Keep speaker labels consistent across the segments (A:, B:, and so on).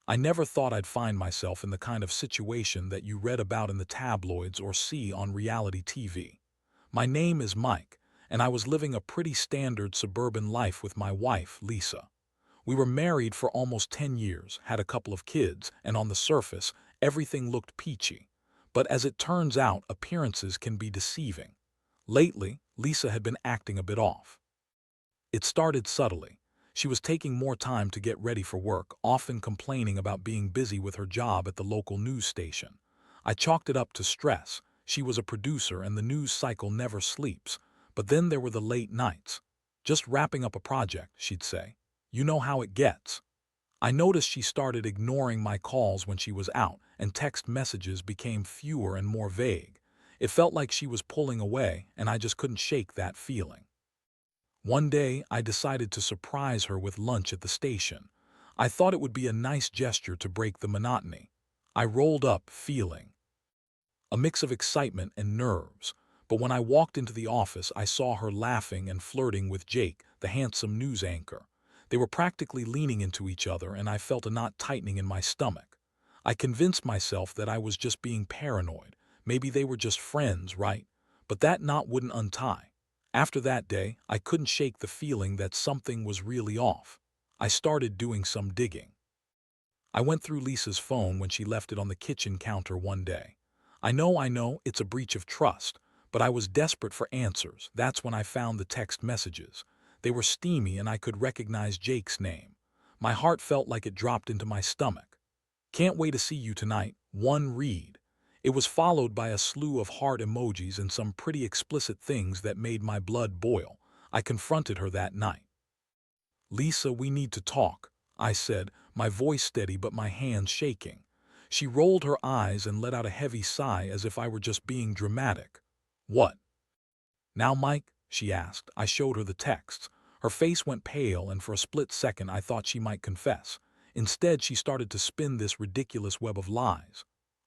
A: I never thought I'd find myself in the kind of situation that you read about in the tabloids or see on reality TV. My name is Mike, and I was living a pretty standard suburban life with my wife, Lisa. We were married for almost 10 years, had a couple of kids, and on the surface, everything looked peachy. But as it turns out, appearances can be deceiving. Lately, Lisa had been acting a bit off. It started subtly. She was taking more time to get ready for work, often complaining about being busy with her job at the local news station. I chalked it up to stress. She was a producer and the news cycle never sleeps. But then there were the late nights. Just wrapping up a project, she'd say. You know how it gets. I noticed she started ignoring my calls when she was out, and text messages became fewer and more vague. It felt like she was pulling away, and I just couldn't shake that feeling. One day, I decided to surprise her with lunch at the station. I thought it would be a nice gesture to break the monotony. I rolled up, feeling a mix of excitement and nerves. But when I walked into the office, I saw her laughing and flirting with Jake, the handsome news anchor. They were practically leaning into each other, and I felt a knot tightening in my stomach. I convinced myself that I was just being paranoid. Maybe they were just friends, right? But that knot wouldn't untie. After that day, I couldn't shake the feeling that something was really off. I started doing some digging. I went through Lisa's phone when she left it on the kitchen counter one day. I know, it's a breach of trust, but I was desperate for answers. That's when I found the text messages. They were steamy and I could recognize Jake's name. My heart felt like it dropped into my stomach. Can't wait to see you tonight. One read. It was followed by a slew of heart emojis and some pretty explicit things that made my blood boil. I confronted her that night. Lisa, we need to talk, I said, my voice steady but my hands shaking. She rolled her eyes and let out a heavy sigh as if I were just being dramatic. What? Now, Mike? She asked. I showed her the texts. Her face went pale, and for a split second I thought she might confess. Instead, she started to spin this ridiculous web of lies.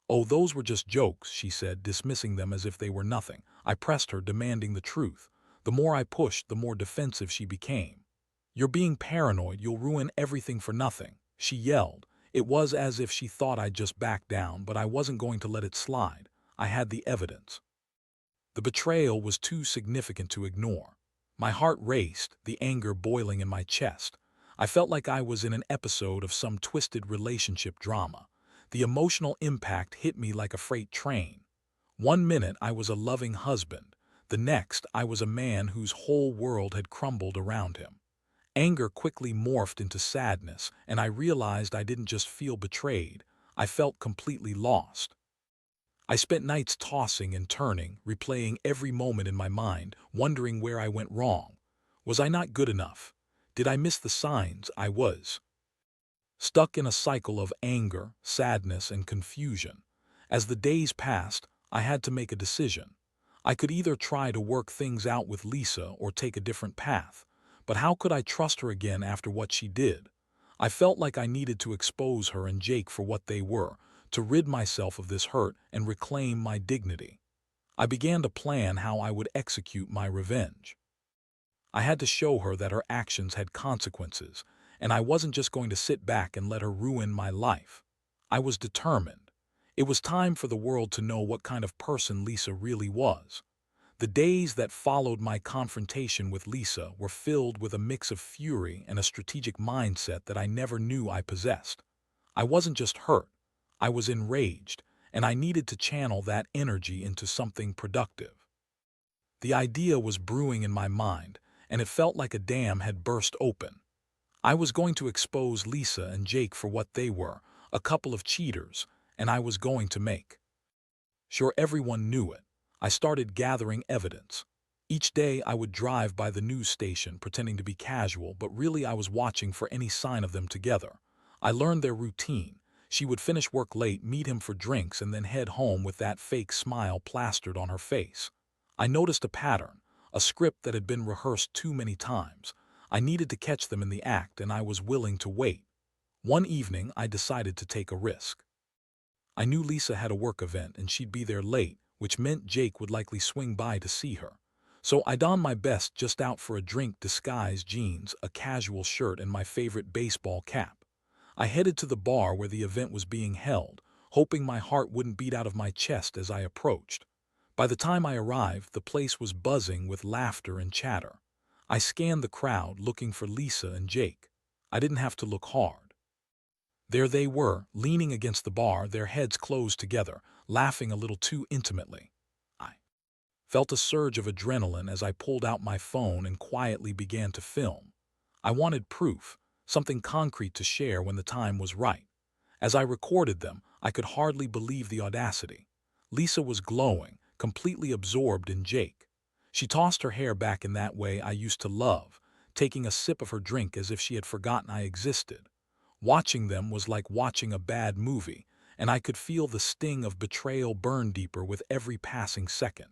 A: Oh, those were just jokes, she said, dismissing them as if they were nothing. I pressed her, demanding the truth. The more I pushed, the more defensive she became. You're being paranoid, you'll ruin everything for nothing, she yelled. It was as if she thought I'd just back down, but I wasn't going to let it slide. I had the evidence. The betrayal was too significant to ignore. My heart raced, the anger boiling in my chest. I felt like I was in an episode of some twisted relationship drama. The emotional impact hit me like a freight train. One minute I was a loving husband. The next I was a man whose whole world had crumbled around him. Anger quickly morphed into sadness, and I realized I didn't just feel betrayed. I felt completely lost. I spent nights tossing and turning, replaying every moment in my mind, wondering where I went wrong. Was I not good enough? Did I miss the signs? I was stuck in a cycle of anger, sadness, and confusion. As the days passed, I had to make a decision. I could either try to work things out with Lisa or take a different path. But how could I trust her again after what she did? I felt like I needed to expose her and Jake for what they were, to rid myself of this hurt and reclaim my dignity. I began to plan how I would execute my revenge. I had to show her that her actions had consequences, and I wasn't just going to sit back and let her ruin my life. I was determined. It was time for the world to know what kind of person Lisa really was. The days that followed my confrontation with Lisa were filled with a mix of fury and a strategic mindset that I never knew I possessed. I wasn't just hurt, I was enraged, and I needed to channel that energy into something productive. The idea was brewing in my mind, and it felt like a dam had burst open. I was going to expose Lisa and Jake for what they were, a couple of cheaters, and I was going to make sure everyone knew it. I started gathering evidence. Each day I would drive by the news station pretending to be casual, but really I was watching for any sign of them together. I learned their routine. She would finish work late, meet him for drinks, and then head home with that fake smile plastered on her face. I noticed a pattern, a script that had been rehearsed too many times. I needed to catch them in the act, and I was willing to wait. One evening I decided to take a risk. I knew Lisa had a work event and she'd be there late, which meant Jake would likely swing by to see her. So I donned my best, just out for a drink, disguised jeans, a casual shirt, and my favorite baseball cap. I headed to the bar where the event was being held, hoping my heart wouldn't beat out of my chest as I approached. By the time I arrived, the place was buzzing with laughter and chatter. I scanned the crowd looking for Lisa and Jake. I didn't have to look hard. There they were, leaning against the bar, their heads closed together, laughing a little too intimately. I felt a surge of adrenaline as I pulled out my phone and quietly began to film. I wanted proof, something concrete to share when the time was right. As I recorded them, I could hardly believe the audacity. Lisa was glowing, completely absorbed in Jake. She tossed her hair back in that way I used to love, taking a sip of her drink as if she had forgotten I existed. Watching them was like watching a bad movie, and I could feel the sting of betrayal burn deeper with every passing second.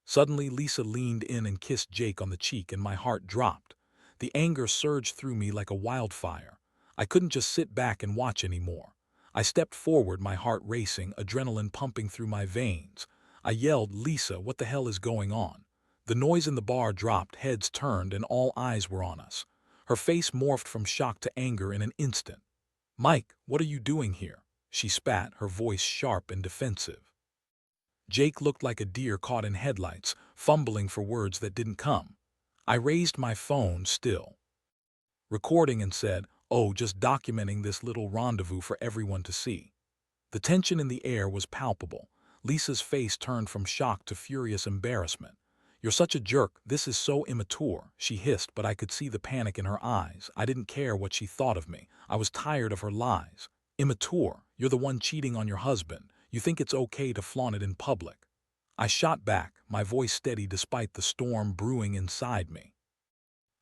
A: Suddenly, Lisa leaned in and kissed Jake on the cheek, and my heart dropped. The anger surged through me like a wildfire. I couldn't just sit back and watch anymore. I stepped forward, my heart racing, adrenaline pumping through my veins. I yelled, "Lisa, what the hell is going on?" The noise in the bar dropped, heads turned, and all eyes were on us. Her face morphed from shock to anger in an instant. "Mike, what are you doing here?" she spat, her voice sharp and defensive. Jake looked like a deer caught in headlights, fumbling for words that didn't come. I raised my phone, still recording, and said, "Oh, just documenting this little rendezvous for everyone to see." The tension in the air was palpable. Lisa's face turned from shock to furious embarrassment. "You're such a jerk, this is so immature," she hissed, but I could see the panic in her eyes. I didn't care what she thought of me. I was tired of her lies. "Immature? You're the one cheating on your husband. You think it's okay to flaunt it in public." I shot back, my voice steady despite the storm brewing inside me.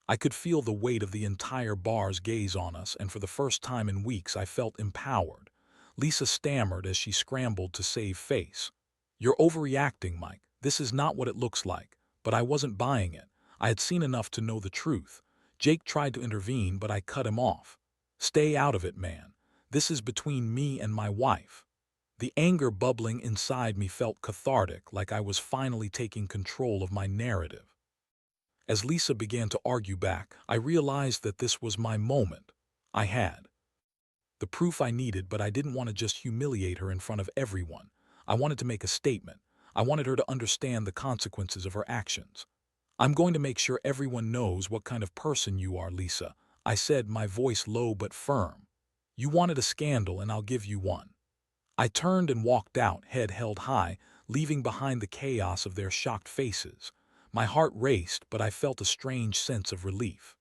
A: I could feel the weight of the entire bar's gaze on us, and for the first time in weeks I felt empowered. Lisa stammered as she scrambled to save face. "You're overreacting, Mike. This is not what it looks like." But I wasn't buying it. I had seen enough to know the truth. Jake tried to intervene, but I cut him off. "Stay out of it, man. This is between me and my wife." The anger bubbling inside me felt cathartic, like I was finally taking control of my narrative. As Lisa began to argue back, I realized that this was my moment. I had the proof I needed, but I didn't want to just humiliate her in front of everyone. I wanted to make a statement. I wanted her to understand the consequences of her actions. "I'm going to make sure everyone knows what kind of person you are, Lisa," I said, my voice low but firm. "You wanted a scandal, and I'll give you one." I turned and walked out, head held high, leaving behind the chaos of their shocked faces. My heart raced, but I felt a strange sense of relief.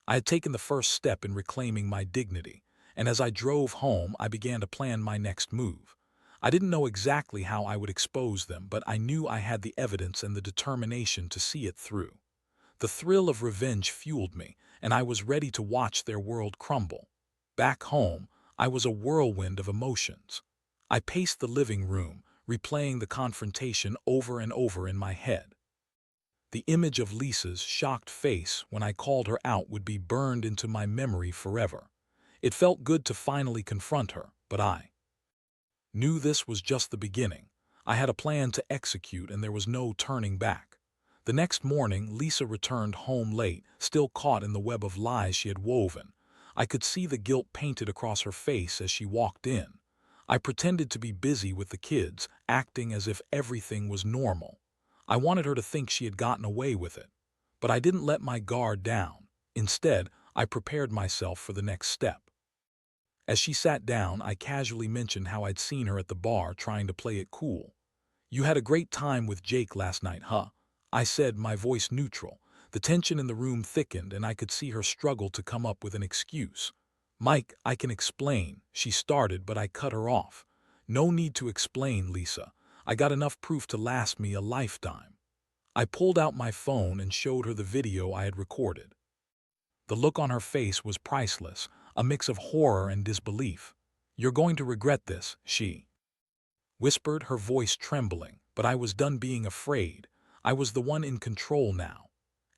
A: I had taken the first step in reclaiming my dignity, and as I drove home, I began to plan my next move. I didn't know exactly how I would expose them, but I knew I had the evidence and the determination to see it through. The thrill of revenge fueled me, and I was ready to watch their world crumble. Back home, I was a whirlwind of emotions. I paced the living room, replaying the confrontation over and over in my head. The image of Lisa's shocked face when I called her out would be burned into my memory forever. It felt good to finally confront her, but I knew this was just the beginning. I had a plan to execute, and there was no turning back. The next morning, Lisa returned home late, still caught in the web of lies she had woven. I could see the guilt painted across her face as she walked in. I pretended to be busy with the kids, acting as if everything was normal. I wanted her to think she had gotten away with it. But I didn't let my guard down. Instead, I prepared myself for the next step. As she sat down, I casually mentioned how I'd seen her at the bar trying to play it cool. "You had a great time with Jake last night, huh?" I said, my voice neutral. The tension in the room thickened, and I could see her struggle to come up with an excuse. "Mike, I can explain," she started, but I cut her off. "No need to explain, Lisa. I got enough proof to last me a lifetime." I pulled out my phone and showed her the video I had recorded. The look on her face was priceless, a mix of horror and disbelief. "You're going to regret this," she whispered, her voice trembling, but I was done being afraid. I was the one in control now.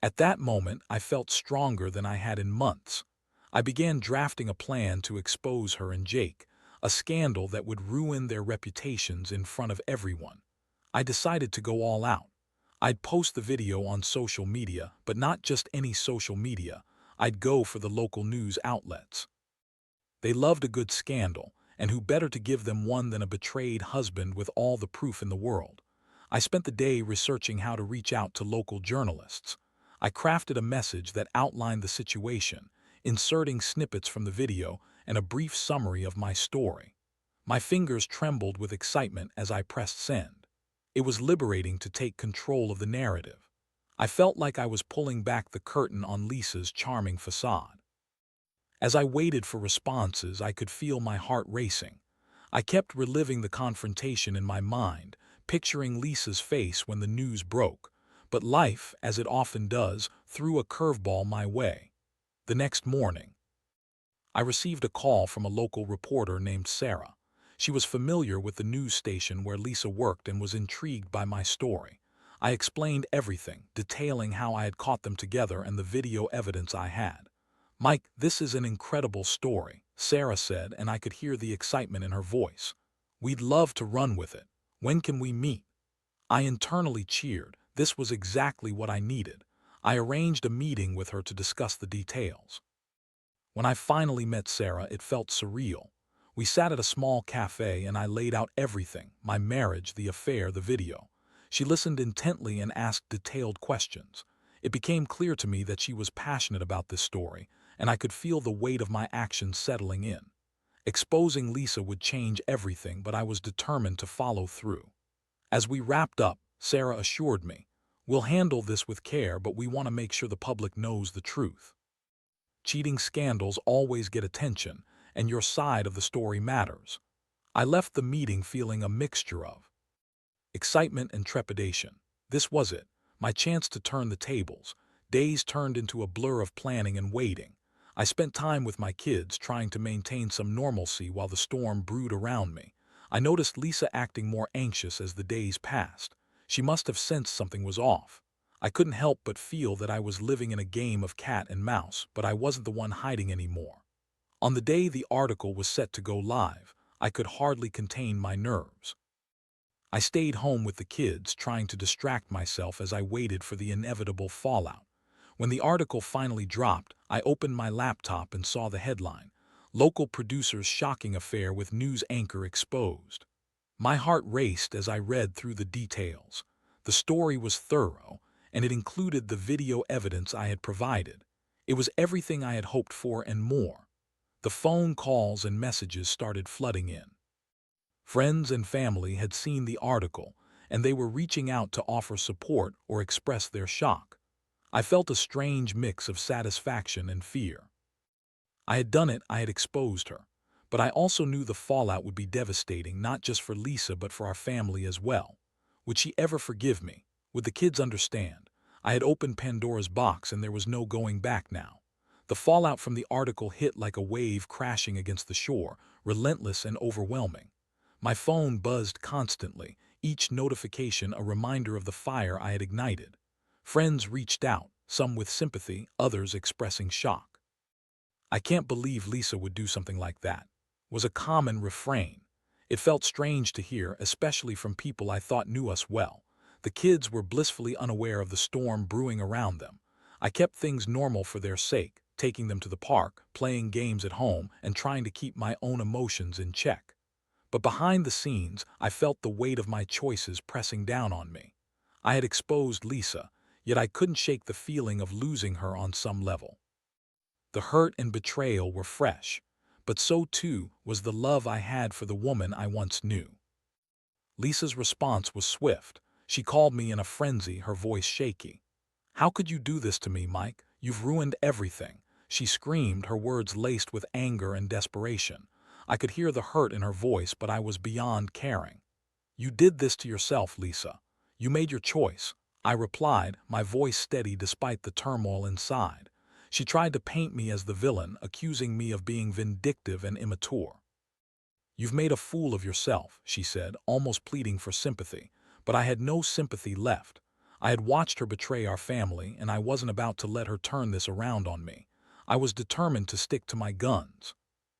A: At that moment, I felt stronger than I had in months. I began drafting a plan to expose her and Jake, a scandal that would ruin their reputations in front of everyone. I decided to go all out. I'd post the video on social media, but not just any social media. I'd go for the local news outlets. They loved a good scandal, and who better to give them one than a betrayed husband with all the proof in the world? I spent the day researching how to reach out to local journalists. I crafted a message that outlined the situation, inserting snippets from the video and a brief summary of my story. My fingers trembled with excitement as I pressed send. It was liberating to take control of the narrative. I felt like I was pulling back the curtain on Lisa's charming facade. As I waited for responses, I could feel my heart racing. I kept reliving the confrontation in my mind, picturing Lisa's face when the news broke. But life, as it often does, threw a curveball my way. The next morning, I received a call from a local reporter named Sarah. She was familiar with the news station where Lisa worked and was intrigued by my story. I explained everything, detailing how I had caught them together and the video evidence I had. "Mike, this is an incredible story," Sarah said, and I could hear the excitement in her voice. "We'd love to run with it. When can we meet?" I internally cheered. This was exactly what I needed. I arranged a meeting with her to discuss the details. When I finally met Sarah, it felt surreal. We sat at a small cafe and I laid out everything: my marriage, the affair, the video. She listened intently and asked detailed questions. It became clear to me that she was passionate about this story, and I could feel the weight of my actions settling in. Exposing Lisa would change everything, but I was determined to follow through. As we wrapped up, Sarah assured me, "We'll handle this with care, but we want to make sure the public knows the truth. Cheating scandals always get attention, and your side of the story matters." I left the meeting feeling a mixture of excitement and trepidation. This was it, my chance to turn the tables. Days turned into a blur of planning and waiting. I spent time with my kids, trying to maintain some normalcy while the storm brewed around me. I noticed Lisa acting more anxious as the days passed. She must have sensed something was off. I couldn't help but feel that I was living in a game of cat and mouse, but I wasn't the one hiding anymore. On the day the article was set to go live, I could hardly contain my nerves. I stayed home with the kids, trying to distract myself as I waited for the inevitable fallout. When the article finally dropped, I opened my laptop and saw the headline: "Local producer's shocking affair with news anchor exposed." My heart raced as I read through the details. The story was thorough, and it included the video evidence I had provided. It was everything I had hoped for and more. The phone calls and messages started flooding in. Friends and family had seen the article, and they were reaching out to offer support or express their shock. I felt a strange mix of satisfaction and fear. I had done it, I had exposed her. But I also knew the fallout would be devastating, not just for Lisa but for our family as well. Would she ever forgive me? Would the kids understand? I had opened Pandora's box and there was no going back now. The fallout from the article hit like a wave crashing against the shore, relentless and overwhelming. My phone buzzed constantly, each notification a reminder of the fire I had ignited. Friends reached out, some with sympathy, others expressing shock. "I can't believe Lisa would do something like that," was a common refrain. It felt strange to hear, especially from people I thought knew us well. The kids were blissfully unaware of the storm brewing around them. I kept things normal for their sake, taking them to the park, playing games at home, and trying to keep my own emotions in check. But behind the scenes, I felt the weight of my choices pressing down on me. I had exposed Lisa, yet I couldn't shake the feeling of losing her on some level. The hurt and betrayal were fresh, but so too was the love I had for the woman I once knew. Lisa's response was swift. She called me in a frenzy, her voice shaky. "How could you do this to me, Mike? You've ruined everything," she screamed, her words laced with anger and desperation. I could hear the hurt in her voice, but I was beyond caring. "You did this to yourself, Lisa. You made your choice," I replied, my voice steady despite the turmoil inside. She tried to paint me as the villain, accusing me of being vindictive and immature. "You've made a fool of yourself," she said, almost pleading for sympathy. But I had no sympathy left. I had watched her betray our family, and I wasn't about to let her turn this around on me. I was determined to stick to my guns.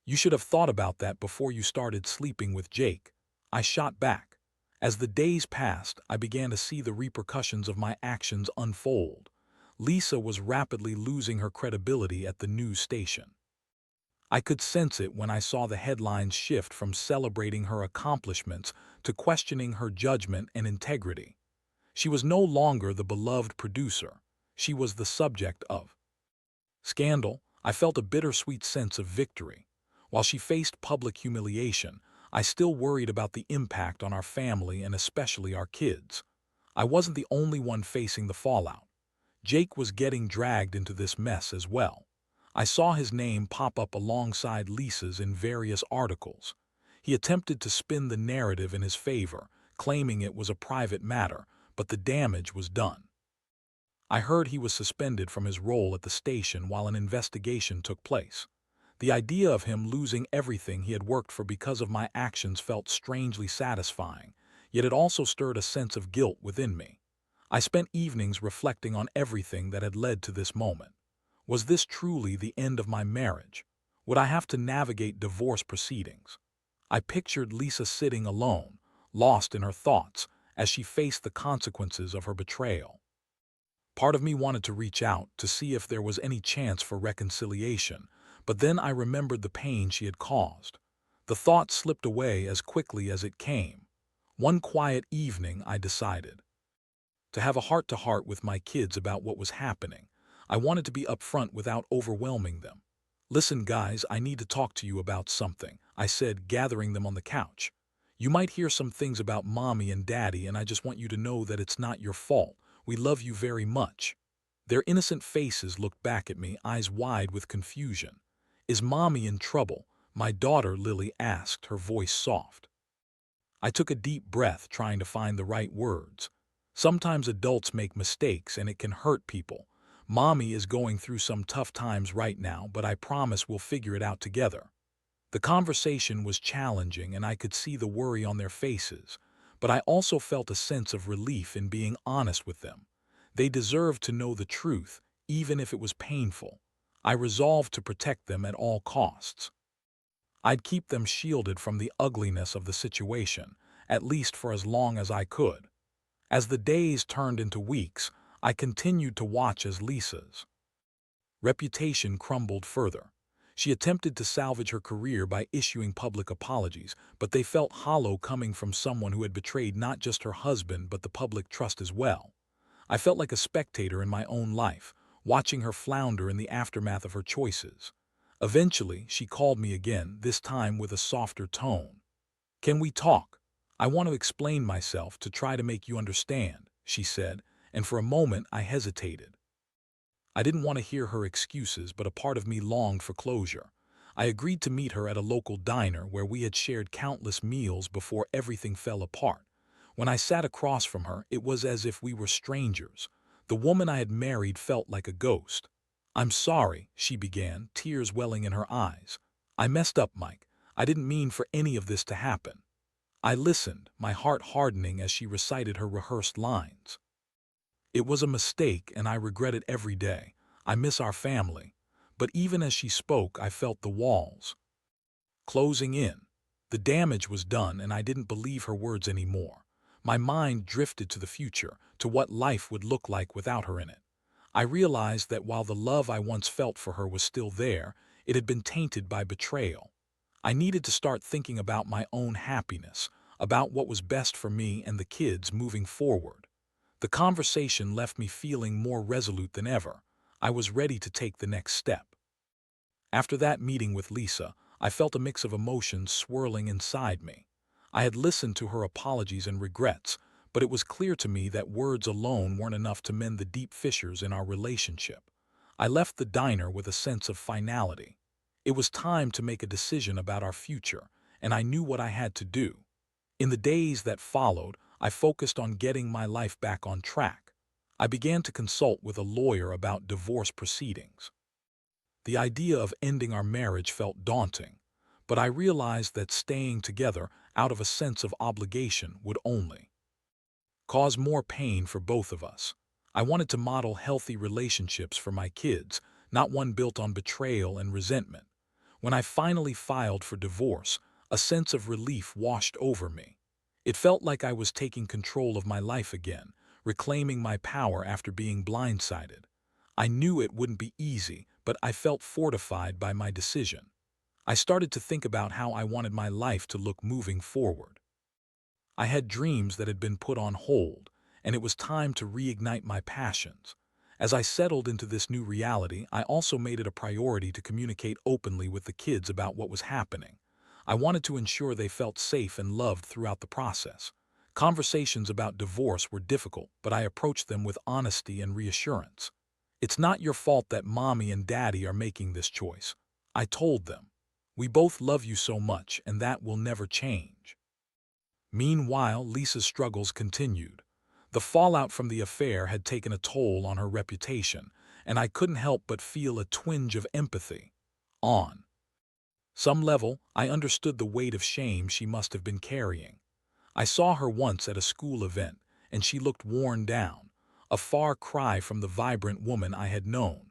A: "You should have thought about that before you started sleeping with Jake," I shot back. As the days passed, I began to see the repercussions of my actions unfold. Lisa was rapidly losing her credibility at the news station. I could sense it when I saw the headlines shift from celebrating her accomplishments to questioning her judgment and integrity. She was no longer the beloved producer. She was the subject of scandal. I felt a bittersweet sense of victory. While she faced public humiliation, I still worried about the impact on our family and especially our kids. I wasn't the only one facing the fallout. Jake was getting dragged into this mess as well. I saw his name pop up alongside Lisa's in various articles. He attempted to spin the narrative in his favor, claiming it was a private matter, but the damage was done. I heard he was suspended from his role at the station while an investigation took place. The idea of him losing everything he had worked for because of my actions felt strangely satisfying, yet it also stirred a sense of guilt within me. I spent evenings reflecting on everything that had led to this moment. Was this truly the end of my marriage? Would I have to navigate divorce proceedings? I pictured Lisa sitting alone, lost in her thoughts, as she faced the consequences of her betrayal. Part of me wanted to reach out to see if there was any chance for reconciliation, but then I remembered the pain she had caused. The thought slipped away as quickly as it came. One quiet evening, I decided to have a heart-to-heart with my kids about what was happening. I wanted to be upfront without overwhelming them. "Listen, guys, I need to talk to you about something," I said, gathering them on the couch. "You might hear some things about Mommy and Daddy, and I just want you to know that it's not your fault. We love you very much." Their innocent faces looked back at me, eyes wide with confusion. "Is Mommy in trouble?" my daughter Lily asked, her voice soft. I took a deep breath, trying to find the right words. Sometimes adults make mistakes and it can hurt people. "Mommy is going through some tough times right now, but I promise we'll figure it out together." The conversation was challenging and I could see the worry on their faces, but I also felt a sense of relief in being honest with them. They deserved to know the truth, even if it was painful. I resolved to protect them at all costs. I'd keep them shielded from the ugliness of the situation, at least for as long as I could. As the days turned into weeks, I continued to watch as Lisa's reputation crumbled further. She attempted to salvage her career by issuing public apologies, but they felt hollow coming from someone who had betrayed not just her husband but the public trust as well. I felt like a spectator in my own life, watching her flounder in the aftermath of her choices. Eventually, she called me again, this time with a softer tone. "Can we talk? I want to explain myself to try to make you understand," she said, and for a moment I hesitated. I didn't want to hear her excuses, but a part of me longed for closure. I agreed to meet her at a local diner where we had shared countless meals before everything fell apart. When I sat across from her, it was as if we were strangers. The woman I had married felt like a ghost. "I'm sorry," she began, tears welling in her eyes. "I messed up, Mike. I didn't mean for any of this to happen." I listened, my heart hardening as she recited her rehearsed lines. "It was a mistake and I regret it every day. I miss our family." But even as she spoke, I felt the walls closing in. The damage was done and I didn't believe her words anymore. My mind drifted to the future, to what life would look like without her in it. I realized that while the love I once felt for her was still there, it had been tainted by betrayal. I needed to start thinking about my own happiness, about what was best for me and the kids moving forward. The conversation left me feeling more resolute than ever. I was ready to take the next step. After that meeting with Lisa, I felt a mix of emotions swirling inside me. I had listened to her apologies and regrets, but it was clear to me that words alone weren't enough to mend the deep fissures in our relationship. I left the diner with a sense of finality. It was time to make a decision about our future, and I knew what I had to do. In the days that followed, I focused on getting my life back on track. I began to consult with a lawyer about divorce proceedings. The idea of ending our marriage felt daunting, but I realized that staying together out of a sense of obligation would only cause more pain for both of us. I wanted to model healthy relationships for my kids, not one built on betrayal and resentment. When I finally filed for divorce, a sense of relief washed over me. It felt like I was taking control of my life again, reclaiming my power after being blindsided. I knew it wouldn't be easy, but I felt fortified by my decision. I started to think about how I wanted my life to look moving forward. I had dreams that had been put on hold, and it was time to reignite my passions. As I settled into this new reality, I also made it a priority to communicate openly with the kids about what was happening. I wanted to ensure they felt safe and loved throughout the process. Conversations about divorce were difficult, but I approached them with honesty and reassurance. It's not your fault that mommy and daddy are making this choice. I told them. We both love you so much, and that will never change. Meanwhile, Lisa's struggles continued. The fallout from the affair had taken a toll on her reputation, and I couldn't help but feel a twinge of empathy. On some level, I understood the weight of shame she must have been carrying. I saw her once at a school event, and she looked worn down, a far cry from the vibrant woman I had known.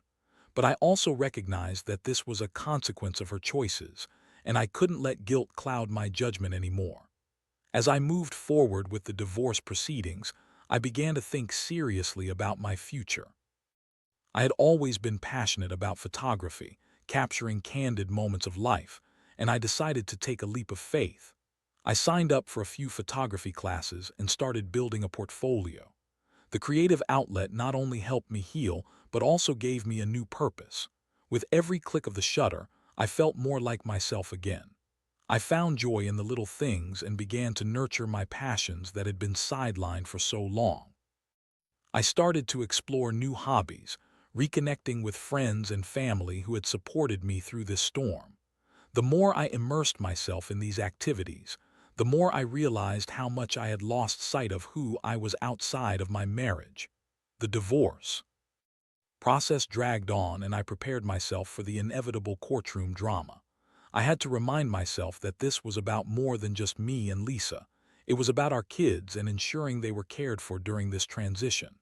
A: But I also recognized that this was a consequence of her choices, and I couldn't let guilt cloud my judgment anymore. As I moved forward with the divorce proceedings, I began to think seriously about my future. I had always been passionate about photography, capturing candid moments of life, and I decided to take a leap of faith. I signed up for a few photography classes and started building a portfolio. The creative outlet not only helped me heal, but also gave me a new purpose. With every click of the shutter, I felt more like myself again. I found joy in the little things and began to nurture my passions that had been sidelined for so long. I started to explore new hobbies, reconnecting with friends and family who had supported me through this storm. The more I immersed myself in these activities, the more I realized how much I had lost sight of who I was outside of my marriage. The divorce process dragged on, and I prepared myself for the inevitable courtroom drama. I had to remind myself that this was about more than just me and Lisa. It was about our kids and ensuring they were cared for during this transition.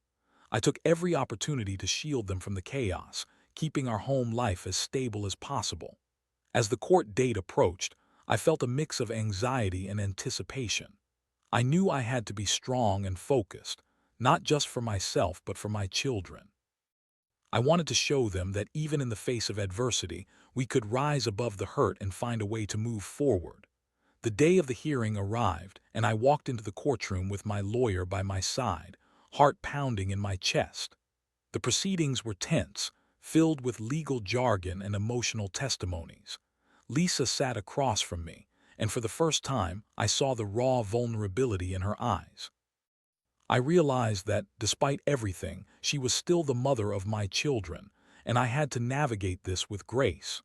A: I took every opportunity to shield them from the chaos, keeping our home life as stable as possible. As the court date approached, I felt a mix of anxiety and anticipation. I knew I had to be strong and focused, not just for myself but for my children. I wanted to show them that even in the face of adversity, we could rise above the hurt and find a way to move forward. The day of the hearing arrived, and I walked into the courtroom with my lawyer by my side, heart pounding in my chest. The proceedings were tense, filled with legal jargon and emotional testimonies. Lisa sat across from me, and for the first time, I saw the raw vulnerability in her eyes. I realized that, despite everything, she was still the mother of my children, and I had to navigate this with grace.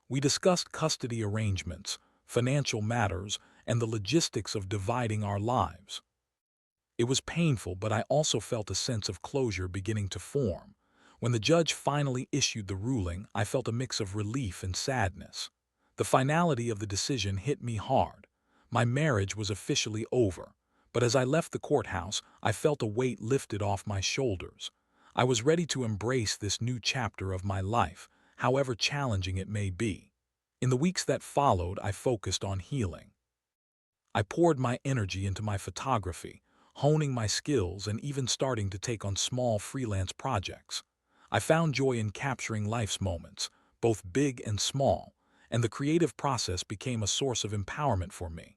A: We discussed custody arrangements, financial matters, and the logistics of dividing our lives. It was painful, but I also felt a sense of closure beginning to form. When the judge finally issued the ruling, I felt a mix of relief and sadness. The finality of the decision hit me hard. My marriage was officially over, but as I left the courthouse, I felt a weight lifted off my shoulders. I was ready to embrace this new chapter of my life, however challenging it may be. In the weeks that followed, I focused on healing. I poured my energy into my photography, honing my skills and even starting to take on small freelance projects. I found joy in capturing life's moments, both big and small, and the creative process became a source of empowerment for me.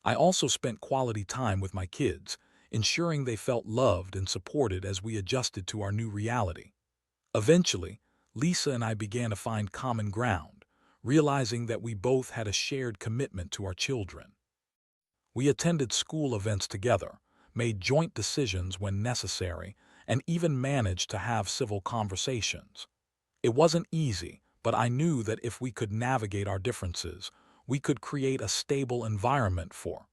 A: I also spent quality time with my kids, ensuring they felt loved and supported as we adjusted to our new reality. Eventually, Lisa and I began to find common ground, realizing that we both had a shared commitment to our children. We attended school events together, made joint decisions when necessary, and even managed to have civil conversations. It wasn't easy, but I knew that if we could navigate our differences, we could create a stable environment for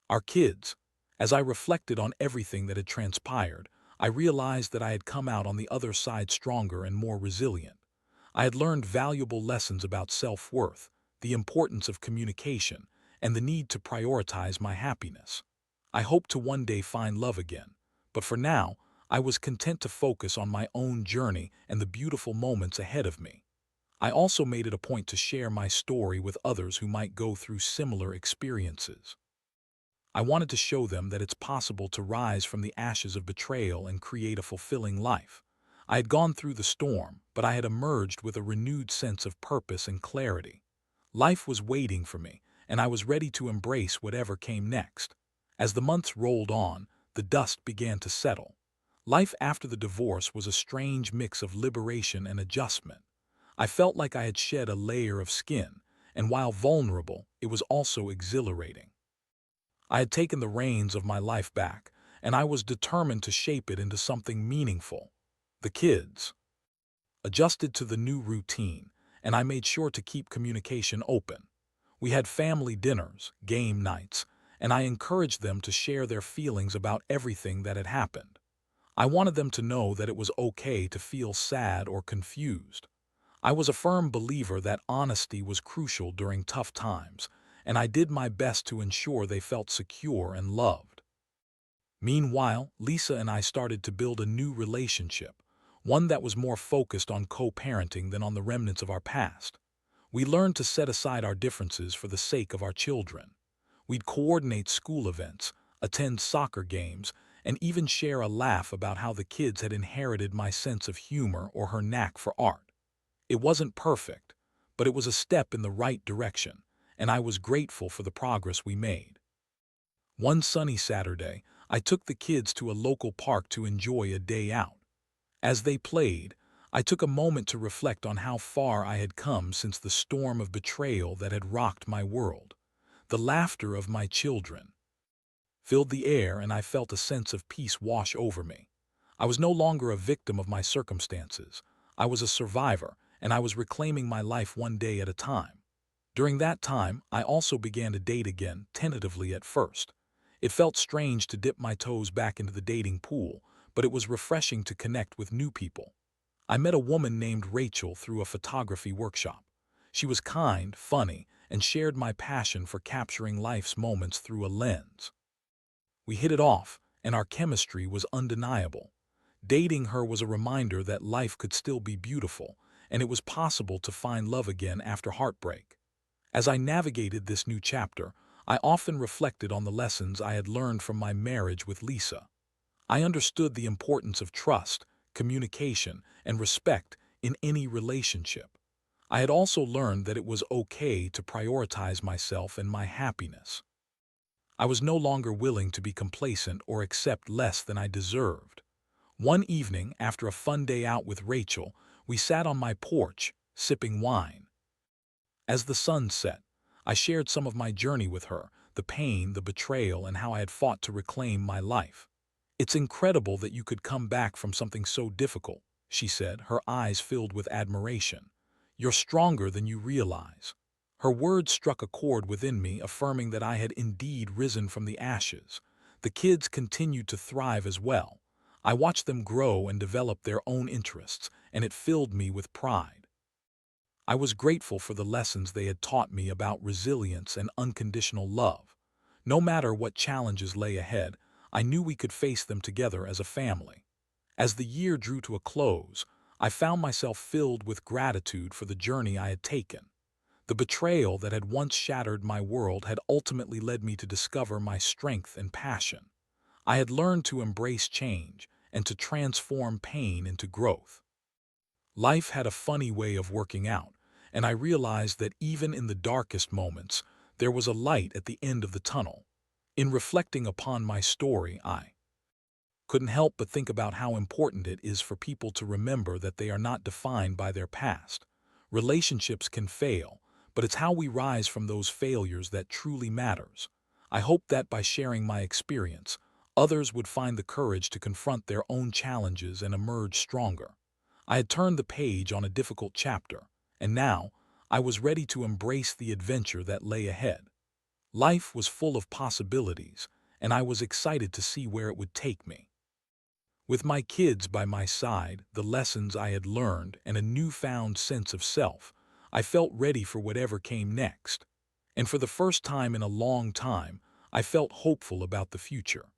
A: our kids. As I reflected on everything that had transpired, I realized that I had come out on the other side stronger and more resilient. I had learned valuable lessons about self-worth, the importance of communication, and the need to prioritize my happiness. I hoped to one day find love again, but for now, I was content to focus on my own journey and the beautiful moments ahead of me. I also made it a point to share my story with others who might go through similar experiences. I wanted to show them that it's possible to rise from the ashes of betrayal and create a fulfilling life. I had gone through the storm, but I had emerged with a renewed sense of purpose and clarity. Life was waiting for me, and I was ready to embrace whatever came next. As the months rolled on, the dust began to settle. Life after the divorce was a strange mix of liberation and adjustment. I felt like I had shed a layer of skin, and while vulnerable, it was also exhilarating. I had taken the reins of my life back, and I was determined to shape it into something meaningful. The kids adjusted to the new routine, and I made sure to keep communication open. We had family dinners, game nights, and I encouraged them to share their feelings about everything that had happened. I wanted them to know that it was okay to feel sad or confused. I was a firm believer that honesty was crucial during tough times, and I did my best to ensure they felt secure and loved. Meanwhile, Lisa and I started to build a new relationship, one that was more focused on co-parenting than on the remnants of our past. We learned to set aside our differences for the sake of our children. We'd coordinate school events, attend soccer games, and even share a laugh about how the kids had inherited my sense of humor or her knack for art. It wasn't perfect, but it was a step in the right direction, and I was grateful for the progress we made. One sunny Saturday, I took the kids to a local park to enjoy a day out. As they played, I took a moment to reflect on how far I had come since the storm of betrayal that had rocked my world. The laughter of my children filled the air, and I felt a sense of peace wash over me. I was no longer a victim of my circumstances. I was a survivor, and I was reclaiming my life one day at a time. During that time, I also began to date again, tentatively at first. It felt strange to dip my toes back into the dating pool, but it was refreshing to connect with new people. I met a woman named Rachel through a photography workshop. She was kind, funny, and shared my passion for capturing life's moments through a lens. We hit it off, and our chemistry was undeniable. Dating her was a reminder that life could still be beautiful, and it was possible to find love again after heartbreak. As I navigated this new chapter, I often reflected on the lessons I had learned from my marriage with Lisa. I understood the importance of trust, communication, and respect in any relationship. I had also learned that it was okay to prioritize myself and my happiness. I was no longer willing to be complacent or accept less than I deserved. One evening, after a fun day out with Rachel, we sat on my porch, sipping wine. As the sun set, I shared some of my journey with her, the pain, the betrayal, and how I had fought to reclaim my life. "It's incredible that you could come back from something so difficult," she said, her eyes filled with admiration. "You're stronger than you realize." Her words struck a chord within me, affirming that I had indeed risen from the ashes. The kids continued to thrive as well. I watched them grow and develop their own interests, and it filled me with pride. I was grateful for the lessons they had taught me about resilience and unconditional love. No matter what challenges lay ahead, I knew we could face them together as a family. As the year drew to a close, I found myself filled with gratitude for the journey I had taken. The betrayal that had once shattered my world had ultimately led me to discover my strength and passion. I had learned to embrace change and to transform pain into growth. Life had a funny way of working out, and I realized that even in the darkest moments, there was a light at the end of the tunnel. In reflecting upon my story, I couldn't help but think about how important it is for people to remember that they are not defined by their past. Relationships can fail, but it's how we rise from those failures that truly matters. I hope that by sharing my experience, others would find the courage to confront their own challenges and emerge stronger. I had turned the page on a difficult chapter, and now I was ready to embrace the adventure that lay ahead. Life was full of possibilities, and I was excited to see where it would take me. With my kids by my side, the lessons I had learned, and a newfound sense of self, I felt ready for whatever came next. And for the first time in a long time, I felt hopeful about the future.